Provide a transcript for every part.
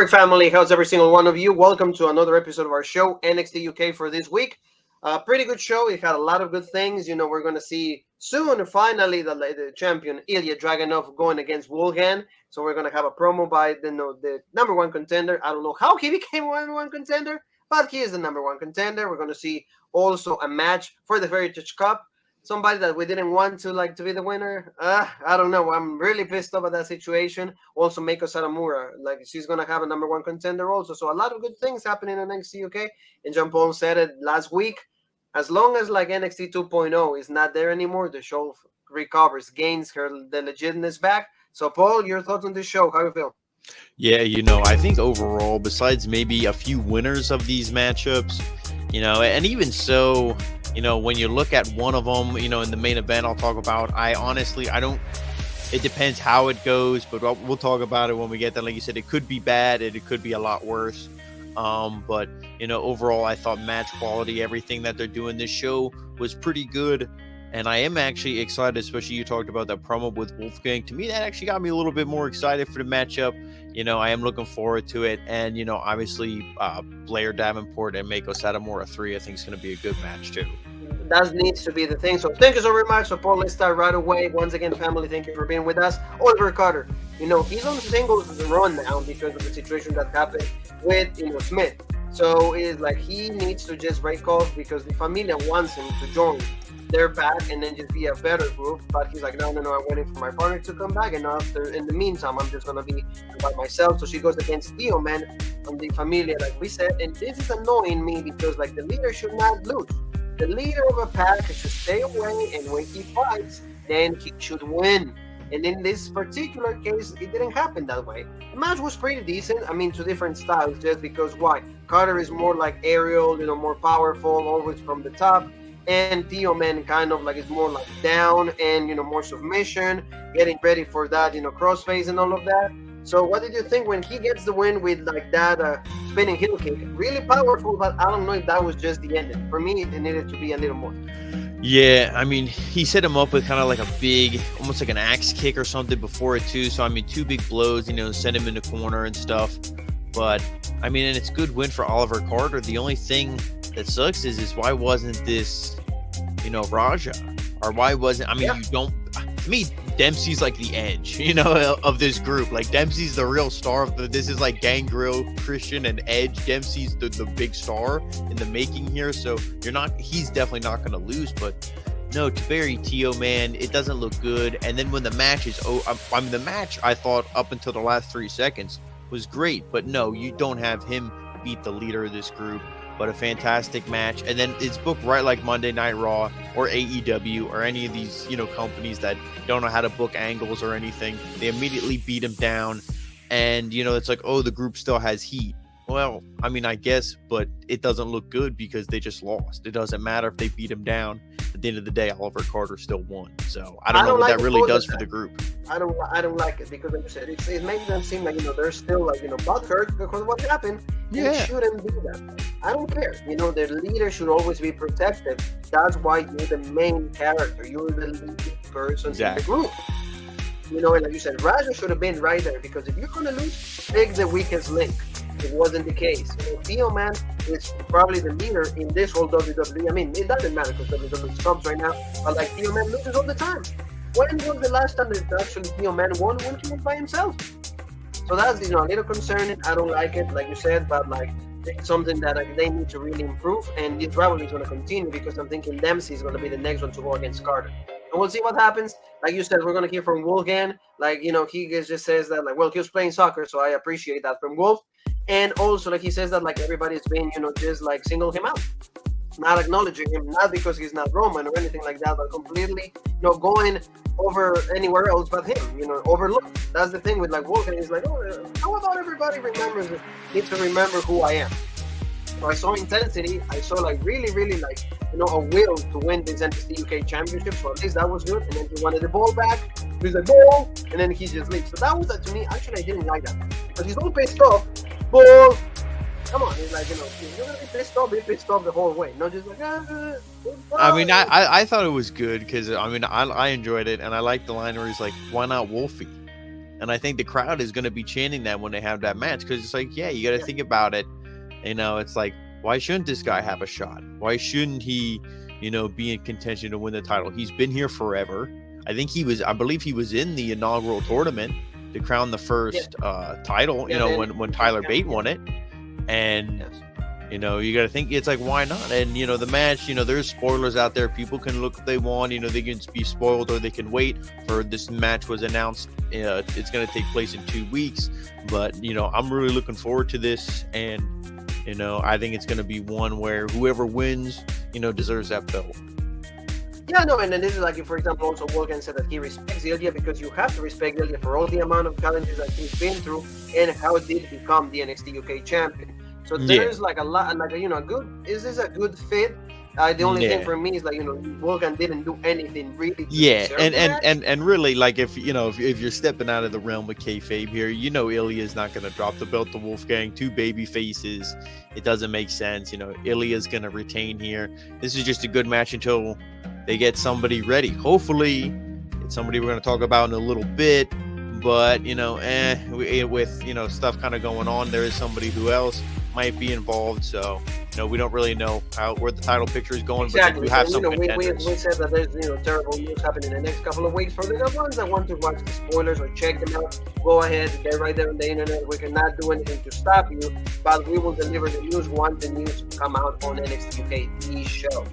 Brick family, how's every single one of you? Welcome to another episode of our show, NXT UK for this week. Pretty good show. It had a lot of good things. We're going to see soon, finally, the champion, Ilya Dragunov, going against Wolfgang. So we're going to have a promo by the number one contender. I don't know how he became number one contender, but he is the number one contender. We're going to see also a match for the Heritage Cup. Somebody that we didn't want to be the winner. I don't know. I'm really pissed off at that situation. Also, Meiko Satomura, she's gonna have a number one contender also. So a lot of good things happening in NXT UK. And John Paul said it last week. As long as NXT 2.0 is not there anymore, the show recovers, gains the legitimacy back. So Paul, your thoughts on this show? How you feel? Yeah, I think overall, besides maybe a few winners of these matchups, and even so, when you look at one of them, in the main event I'll talk about, I don't, it depends how it goes, but we'll talk about it when we get there. Like you said, it could be bad and it could be a lot worse. But, overall, I thought match quality, everything that they're doing this show was pretty good. And I am actually excited, especially you talked about that promo with Wolfgang. To me, that actually got me a little bit more excited for the matchup. I am looking forward to it. And, obviously, Blair Davenport and Meiko Satomura 3, I think is going to be a good match, too. That needs to be the thing. So thank you so very much. So Paul, let's start right away. Once again, family, thank you for being with us. Oliver Carter, he's on singles run now because of the situation that happened with, Smith. So it's like he needs to just break off because the Familia wants him to join their back and then just be a better group. But he's like, no, I'm waiting for my partner to come back. And in the meantime, I'm just going to be by myself. So she goes against Teoman on the Familia, like we said. And this is annoying me because, the leader should not lose. The leader of a pack should stay away, and when he fights, then he should win. And in this particular case, it didn't happen that way. The match was pretty decent. I mean, two different styles, just because why? Carter is more like aerial, more powerful, always from the top. And Teoman kind of is more down and, more submission, getting ready for that, crossface and all of that. So what did you think when he gets the win with that spinning heel kick? Really powerful, but I don't know if that was just the ending. For me, it needed to be a little more. Yeah, I mean, he set him up with kind of like a big, almost like an axe kick or something before it too. So, I mean, two big blows, send him in the corner and stuff. But, I mean, and it's a good win for Oliver Carter. The only thing that sucks is why wasn't this, Raja? Or why wasn't, to me, Dempsey's like the edge, of this group. Like, Dempsey's the real star of this is like Gangrel, Christian, and Edge. Dempsey's the big star in the making here. So he's definitely not going to lose. But no, to bury Teoman, it doesn't look good. And then when the match is, the match I thought up until the last 3 seconds was great. But no, you don't have him beat the leader of this group. But a fantastic match. And then it's booked right like Monday Night Raw or AEW or any of these, companies that don't know how to book angles or anything. They immediately beat him down. And, it's like, oh, the group still has heat. Well, I mean, I guess, but it doesn't look good because they just lost. It doesn't matter if they beat him down. At the end of the day, Oliver Carter still won. So I don't know what that really does for the group. I don't like it because, like you said, it makes them seem like, they're still butthurt because of what happened. Yeah. You shouldn't do that. I don't care. The leader should always be protective. That's why you're the main character. You're the lead person in the group. And like you said, Raja should have been right there because if you're going to lose, pick the weakest link. It wasn't the case. Teoman is probably the leader in this whole WWE. I mean, it doesn't matter because WWE sucks right now, but Teoman loses all the time. When was the last time that actually Teoman won when he was by himself? So that's a little concerning. I don't like it, like you said, but it's something that they need to really improve, and this rivalry is going to continue because I'm thinking Dempsey is going to be the next one to go against Carter. And we'll see what happens. Like you said, we're going to hear from Wolfgang. He just says that, he was playing soccer, so I appreciate that from Wolf. And also, he says that, everybody's been, just, single him out. Not acknowledging him, not because he's not Roman or anything like that, but completely, going over anywhere else but him, overlooked. That's the thing with, Wolfgang. He's like, oh, how about everybody needs to remember who I am? So I saw intensity. I saw, really, really, a will to win this NXT UK championship. So at least that was good. And then he wanted the ball back. He's like, ball. And then he just leaves. So that was, to me, actually, I didn't like that. Because he's all pissed off. Ball. Come on. He's like, if you're going to be pissed off the whole way. Not just I mean, I thought it was good because, I enjoyed it. And I liked the line where he's like, why not Wolfie? And I think the crowd is going to be chanting that when they have that match, because it's like, yeah, you got to think about it. It's like, why shouldn't this guy have a shot? Why shouldn't he, be in contention to win the title? He's been here forever. I believe he was in the inaugural tournament to crown the first title, when Tyler Bate won it. And, you got to think, it's like, why not? And, the match, there's spoilers out there. People can look if they want, they can be spoiled, or they can wait for this match was announced. It's going to take place in 2 weeks. But, I'm really looking forward to this. And, I think it's going to be one where whoever wins, deserves that belt. Yeah, no, and then this is like, for example, also Wolfgang said that he respects Ilya, because you have to respect Ilya for all the amount of challenges that he's been through and how it did become the NXT UK champion. So there's like a lot, like, is this a good fit? The only thing for me is like, Wolfgang didn't do anything really. And really, like, if you're stepping out of the realm of kayfabe here, Ilya is not going to drop the belt to Wolfgang. Two baby faces, it doesn't make sense. Ilya's going to retain here. This is just a good match until they get somebody ready. Hopefully, it's somebody we're going to talk about in a little bit. But with stuff kind of going on, there is somebody who else might be involved. So we don't really know where the title picture is going. Exactly. But we have some contenders. We said that there's terrible news happening in the next couple of weeks. For the ones that want to watch the spoilers or check them out, go ahead. They're right there on the internet. We cannot do anything to stop you, but we will deliver the news once the news come out on NXT UK, the show.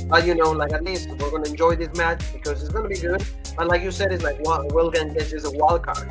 But like, at least we're gonna enjoy this match because it's gonna be good. But like you said, it's like Wolfgang gets just a wild card.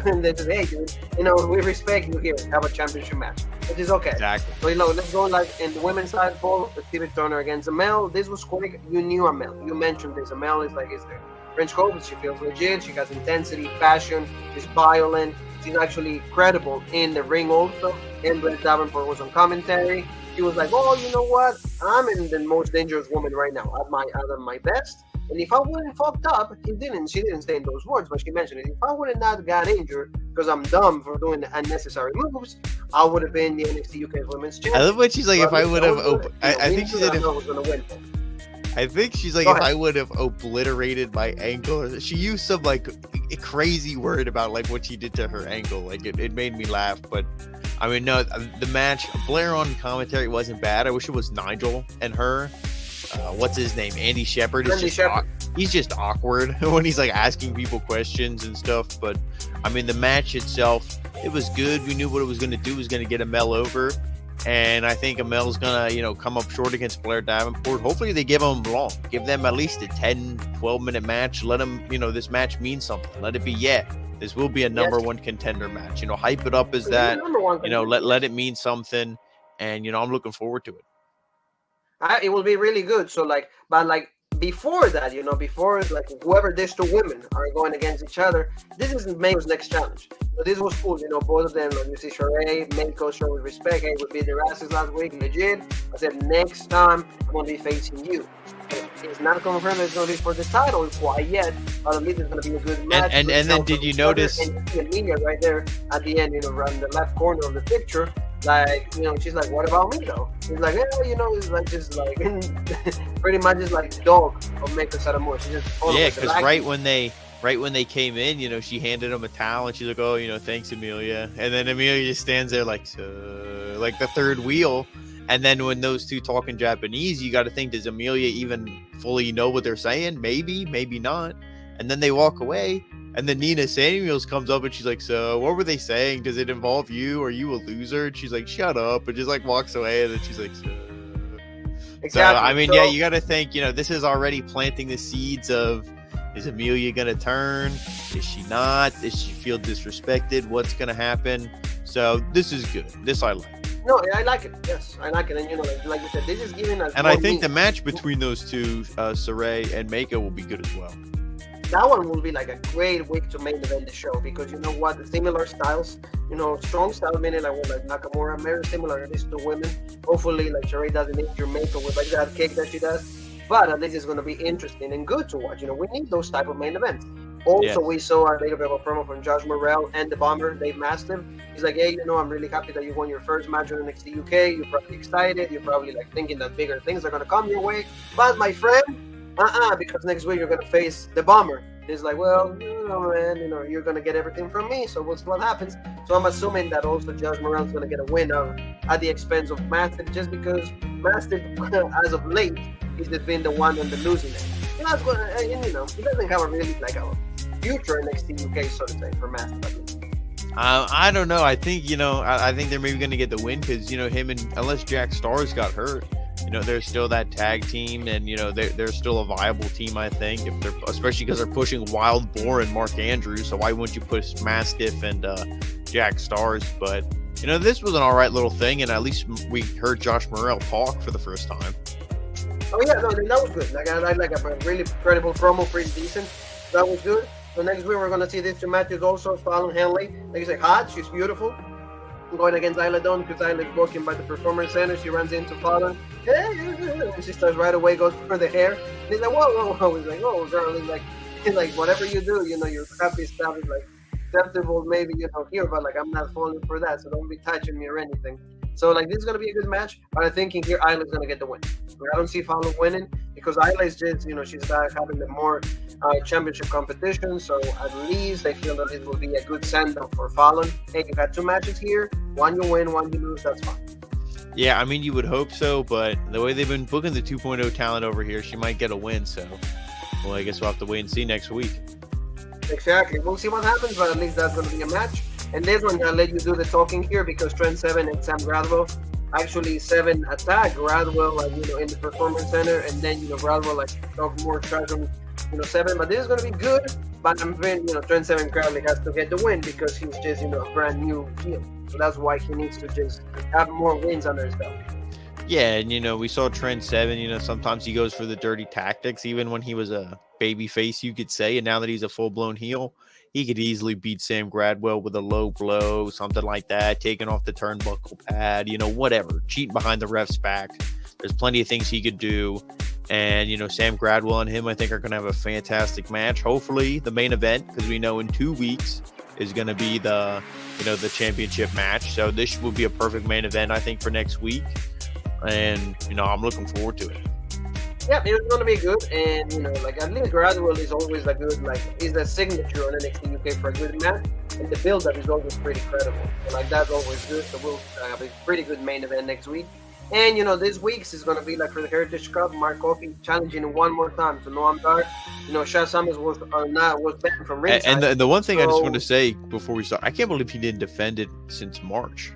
And they just, hey, dude, we respect you here. Have a championship match, which is okay. Exactly. So let's go like in the women's side. Paul, Stevie Turner against Amel. This was quick. You knew Amel. You mentioned this. Amel is like, is there French Cove? She feels legit. She has intensity, passion. She's violent. She's actually credible in the ring also. And Brett Davenport was on commentary. He was like, oh, you know what? I'm in the most dangerous woman right now, at my best. And if I wouldn't fucked up, she didn't say in those words, but she mentioned it. If I would have not got injured because I'm dumb for doing the unnecessary moves, I would have been the NXT UK Women's Champion. I love what she's like, if I would have, I think she said if I would have obliterated my ankle. She used some like a crazy word about like what she did to her ankle. Like it made me laugh, but I mean, no, the match, Blair on commentary wasn't bad. I wish it was Nigel and her. What's his name? Andy Shepherd. He's just awkward when he's like asking people questions and stuff. But I mean, the match itself, it was good. We knew what it was going to do. It was going to get Amel over. And I think Amel's going to, come up short against Blair Davenport. Hopefully they give them long. Give them at least a 10, 12-minute match. Let them, this match mean something. Let it be, this will be a number one contender match. Hype it up as that. Let it mean something. And, I'm looking forward to it. It will be really good. So, before that, before whoever these two women are going against each other, this is Mako's next challenge. So this was cool, both of them, like you see Sheree, Mako show with respect. Hey, we beat their asses last week, legit. I said, next time, I'm going to be facing you. It's not confirmed it's going to be for the title quite yet, but at least it's going to be a good match. And then did you notice? And Emilia right there at the end, around the left corner of the picture. Like, she's like, what about me though? He's like, it's like just like pretty much just like the dog of Mako Satomura. She's just because right when they came in, she handed him a towel and she's like, oh, thanks, Emilia. And then Emilia just stands there like the third wheel. And then when those two talk in Japanese, you got to think, does Emilia even fully know what they're saying? Maybe, maybe not. And then they walk away. And then Nina Samuels comes up and she's like, so what were they saying? Does it involve you? Are you a loser? And she's like, shut up. And just like walks away. And then she's like, so. Exactly. So, I mean, you got to think, this is already planting the seeds of, is Emilia going to turn? Is she not? Does she feel disrespected? What's going to happen? So this is good. This I like. No, I like it. Yes, I like it. And, like you said, this is giving us. And I think the match between those two, Saray and Mako, will be good as well. That one will be like a great week to main event the show because you know what, the similar styles, strong style, meaning like Nakamura, very similar to these two women. Hopefully, like Sheree doesn't injure Mako with like that kick that she does, but at least it's going to be interesting and good to watch. We need those type of main events. Also, we saw a little bit of a promo from Josh Morrell and the Bomber, Dave Mastiff. He's like, hey, I'm really happy that you won your first match on NXT UK. You're probably excited. You're probably like thinking that bigger things are going to come your way. But my friend, because next week you're going to face the Bomber. He's like, well, man, you're gonna get everything from me, so we'll see what happens. So I'm assuming that also Josh Morrell's gonna get a win at the expense of Mastiff, just because Mastiff, as of late, he's just been the one on the losing end. And that's what, he doesn't have a really a future NXT UK, so to say, for Mastiff. I don't know. I think I think they're maybe gonna get the win because him and unless Jack Starz got hurt. They're still that tag team, and they're still a viable team. I think, especially because they're pushing Wild Boar and Mark Andrews. So why wouldn't you push Mastiff and Jack Starz? But this was an all right little thing, and at least we heard Josh Morrell talk for the first time. Oh yeah, no, that was good. I like a really credible promo, pretty decent. That was good. So next week we're gonna see these two matches also. Fallon Henley, like you say, hot. She's beautiful. Going against Isla Dawn because Isla's walking by the Performance Center. She runs into Fallon. And she starts right away, goes for the hair. And he's like, whoa. He's like, oh, girl. He's like, whatever you do, you're happy established, acceptable maybe, here, but I'm not falling for that. So don't be touching me or anything. So this is going to be a good match. But I think in here, Isla's going to get the win. I don't see Fallon winning because Isla is just, she's not having the more championship competition. So at least I feel that it will be a good send-off for Fallon. Hey, you got two matches here. One you win, one you lose. That's fine. Yeah, I mean, you would hope so, but the way they've been booking the 2.0 talent over here, she might get a win. So, well, I guess we'll have to wait and see next week. Exactly. We'll see what happens, but at least that's going to be a match. And this one, I'll let you do the talking here because Trent Seven and Sam Gradwell, actually Seven attack Gradwell, in the Performance Center, and then, Gradwell, talk more trash on, Seven. But this is going to be good, but I'm feeling, Trent Seven Gradwell has to get the win because he's just, a brand new heel. So that's why he needs to just have more wins under his belt. Yeah, and we saw Trent Seven, sometimes he goes for the dirty tactics, even when he was a baby face, you could say, and now that he's a full-blown heel, he could easily beat Sam Gradwell with a low blow, something like that, taking off the turnbuckle pad, whatever, cheating behind the ref's back. There's plenty of things he could do. And, Sam Gradwell and him, I think, are going to have a fantastic match. Hopefully the main event, because we know in 2 weeks is going to be the championship match. So this will be a perfect main event, I think, for next week. And, I'm looking forward to it. Yeah, it's going to be good. And, at least Gradwell is always a good, is the signature on NXT UK for a good match. And the build-up is always pretty credible. So, that's always good. So we'll have a pretty good main event next week. And, this week's is going to be for the Heritage Cup. Mark Coffey challenging one more time to Noam Dar. Shaz Summers was banned from ringside. And the one thing I just want to say before we start, I can't believe he didn't defend it since March.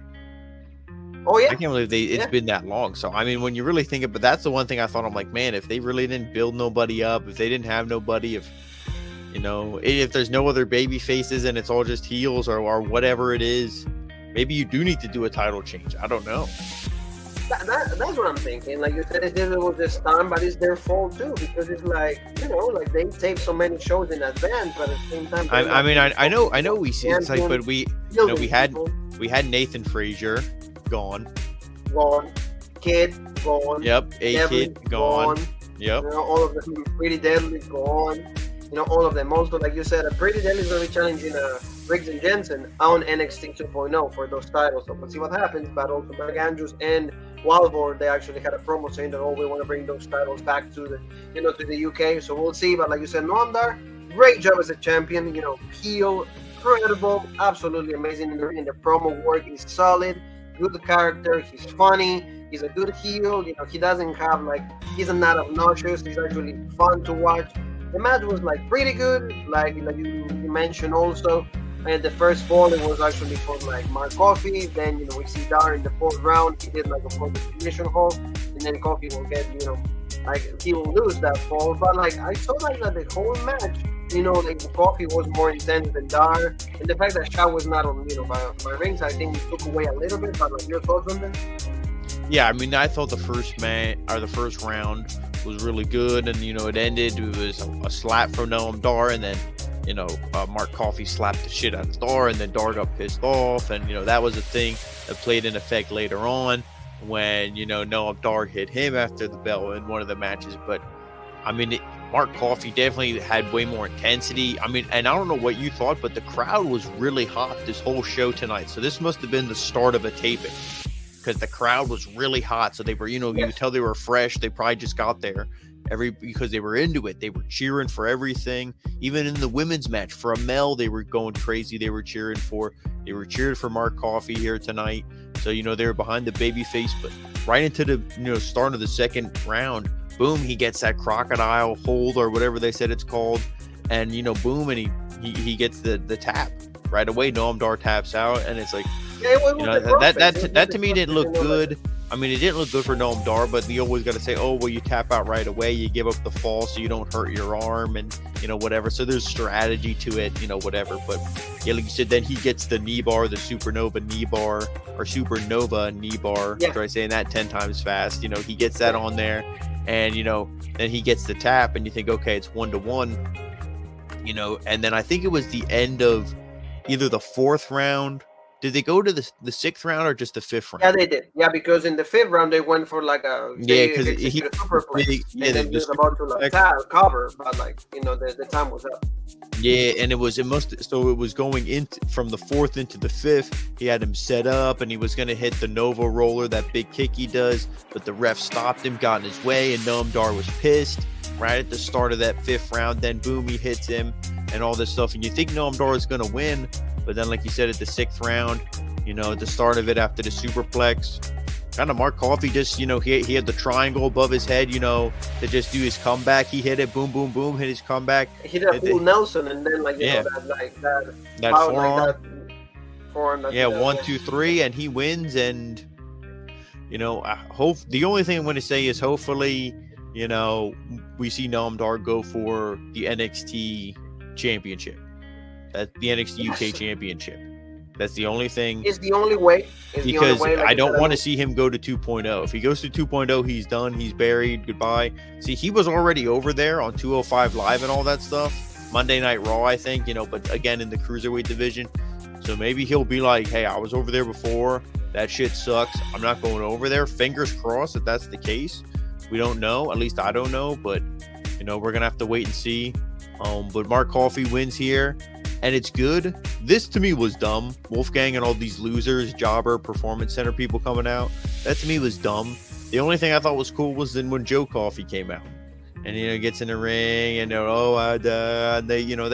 Oh, yeah. I can't believe it's been that long. So, I mean, when you really think of it, but that's the one thing I thought, I'm like, man, if they really didn't build nobody up, if they didn't have nobody, if there's no other baby faces and it's all just heels or whatever it is, maybe you do need to do a title change. I don't know. That's what I'm thinking. Like you said, it was this time, but it's their fault too because it's they tape so many shows in advance, but at the same time. I know we see it's but we had Nathan Frazier gone, Kid gone. Yep, Kid gone. Yep. All of them. Pretty Deadly gone. All of them. Also, like you said, Pretty Deadly is going to be challenging Riggs and Jensen on NXT 2.0 for those titles. So we'll see what happens. But also, Mark Andrews and Wildboard, they actually had a promo saying that we want to bring those titles back to the UK. So we'll see. But like you said, Noam Dar, great job as a champion. Heel, credible, absolutely amazing in the promo work. He's solid, good character. He's funny. He's a good heel. He doesn't have he's not obnoxious. He's actually fun to watch. The match was pretty good. Like you mentioned also. And the first fall, it was actually for Mark Coffey. Then, we see Dar in the fourth round. He did a submission hold. And then Coffey will get, he will lose that fall. But I saw that the whole match, Coffey was more intense than Dar. And the fact that Shah was not on, by rings, I think it took away a little bit. But your thoughts on that? Yeah, I mean, I thought the first round was really good. And, it ended, it was a slap from Noam Dar. And then, Mark Coffey slapped the shit out of Dar, and then Dar got pissed off, and that was a thing that played in effect later on when Noam Dar hit him after the bell in one of the matches. But I mean, Mark Coffey definitely had way more intensity. I mean, and I don't know what you thought, but the crowd was really hot this whole show tonight. So this must have been the start of a taping because the crowd was really hot. So they were, you could tell they were fresh. They probably just got there. because they were into it. They were cheering for everything. Even in the women's match for Amel, they were going crazy. They were cheering for Mark Coffey here tonight. So, they were behind the babyface, but right into the, start of the second round, boom, he gets that crocodile hold or whatever they said it's called. And, boom, and he gets the tap right away. Noam Dar taps out, and it's like, that to me didn't look good. I mean, it didn't look good for Noam Dar, but you always got to say, oh, well, you tap out right away. You give up the fall so you don't hurt your arm and, whatever. So there's strategy to it, whatever. But, yeah, like you said, then he gets the knee bar, the supernova knee bar, or supernova knee bar. Yeah. Try saying that 10 times fast. He gets that on there. And, then he gets the tap, and you think, okay, it's 1-1. And then I think it was the end of either the fourth round. Did they go to the sixth round or just the fifth round? Yeah, they did. Yeah, because in the fifth round they went for like a because he was about to cover, but the time was up. Yeah, and it was going into from the fourth into the fifth. He had him set up, and he was going to hit the Nova roller, that big kick he does, but the ref stopped him, got in his way, and Noam Dar was pissed right at the start of that fifth round. Then boom, he hits him and all this stuff, and you think Noam Dar is going to win. But then, like you said, at the sixth round, at the start of it after the superplex, kind of Mark Coffey just, he had the triangle above his head, to just do his comeback. He hit it, boom, boom, boom, hit his comeback. He did a full Nelson, and then, that forearm. Yeah, 1, 2, 3, and he wins. And, the only thing I'm going to say is hopefully, we see Noam Dar go for the NXT championship. That's the NXT UK championship. That's the only thing. It's the only way. Because I don't want to see him go to 2.0. If he goes to 2.0, he's done. He's buried. Goodbye. See, he was already over there on 205 Live and all that stuff. Monday Night Raw, I think, but again, in the Cruiserweight division. So maybe he'll be like, hey, I was over there before. That shit sucks. I'm not going over there. Fingers crossed that that's the case. We don't know. At least I don't know. But, we're going to have to wait and see. But Mark Coffey wins here. And it's good. This to me was dumb. Wolfgang and all these losers, jobber, performance center people coming out. That to me was dumb. The only thing I thought was cool was then when Joe Coffey came out. And, gets in the ring and, they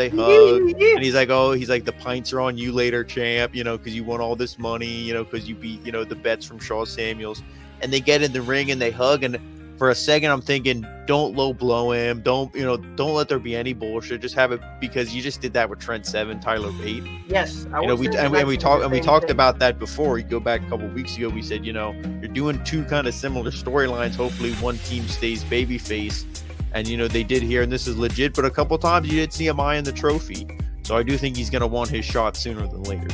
hug. And he's like, the pints are on you later, champ, because you won all this money, because you beat, the bets from Shaw Samuels. And they get in the ring and they hug. And for a second, I'm thinking, don't low blow him. Don't let there be any bullshit. Just have it, because you just did that with Trent Seven, Tyler Bate. Yes, we talked about that before. You go back a couple weeks ago. We said, you're doing two kind of similar storylines. Hopefully, one team stays babyface, and they did here, and this is legit. But a couple times you did see him eyeing the trophy, so I do think he's gonna want his shot sooner than later.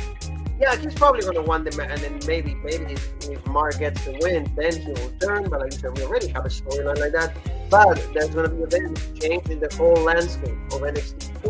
Yeah, he's probably going to want them, and then maybe if Mark gets the win, then he will turn. But like you said, we already have a storyline like that. But there's going to be a big change in the whole landscape of NXT UK,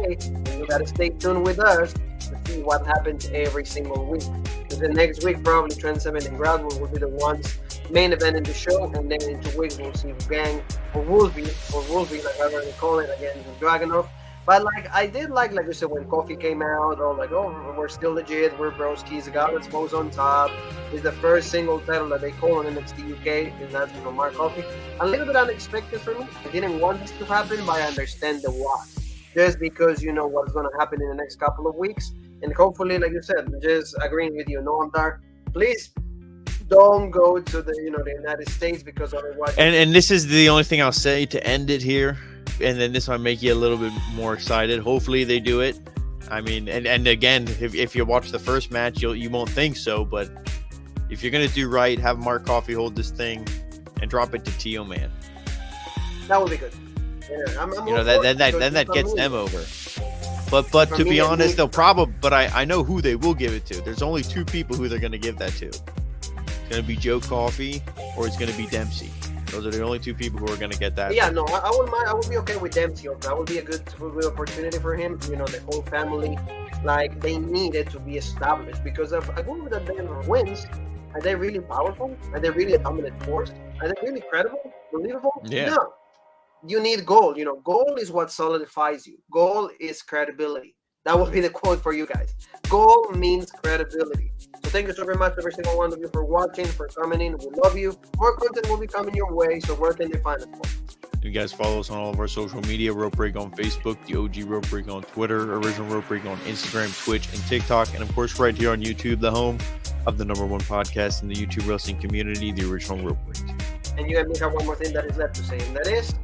and you got to stay tuned with us to see what happens every single week. Because the next week, probably Trent Seven and Gradwell will be the ones main event in the show, and then in 2 weeks we'll see Gang or Wolfie, like however they call it, against Dragunov. But I did like you said, when Coffey came out, we're still legit, we're broskies, the guy that's most on top. It's the first single title that they call on NXT UK, and that's from Mark Coffey. A little bit unexpected for me. I didn't want this to happen, but I understand the why. Just because what's going to happen in the next couple of weeks, and hopefully, like you said, just agreeing with you, Noam Dar, please don't go to the the United States, because otherwise. And this is the only thing I'll say to end it here. And then this might make you a little bit more excited. Hopefully they do it. I mean, and again, if you watch the first match, you won't think so. But if you're gonna do right, have Mark Coffey hold this thing and drop it to Teoman. That would be good. Yeah, that gets them over. But to be honest, they'll probably. But I know who they will give it to. There's only 2 people who they're gonna give that to. It's gonna be Joe Coffey, or it's gonna be Dempsey. Those are the only 2 people who are going to get that. Yeah, no, I wouldn't mind. I would be okay with Dempsey. That would be a good opportunity for him. The whole family, they needed to be established, because if I go with that Denver wins, are they really powerful? Are they really a dominant force? Are they really credible, believable? Yeah. No. You need gold. Gold is what solidifies you. Gold is credibility. That will be the quote for you guys. Gold means credibility. So thank you so very much, every single one of you, for watching, for coming in. We love you. More content will be coming your way. So where can they find us? You guys follow us on all of our social media. Rope Break on Facebook, the OG Rope Break on Twitter, Original Rope Break on Instagram, Twitch, and TikTok. And, of course, right here on YouTube, the home of the #1 podcast in the YouTube wrestling community, the Original Rope Break. And you and me have one more thing that is left to say, and that is...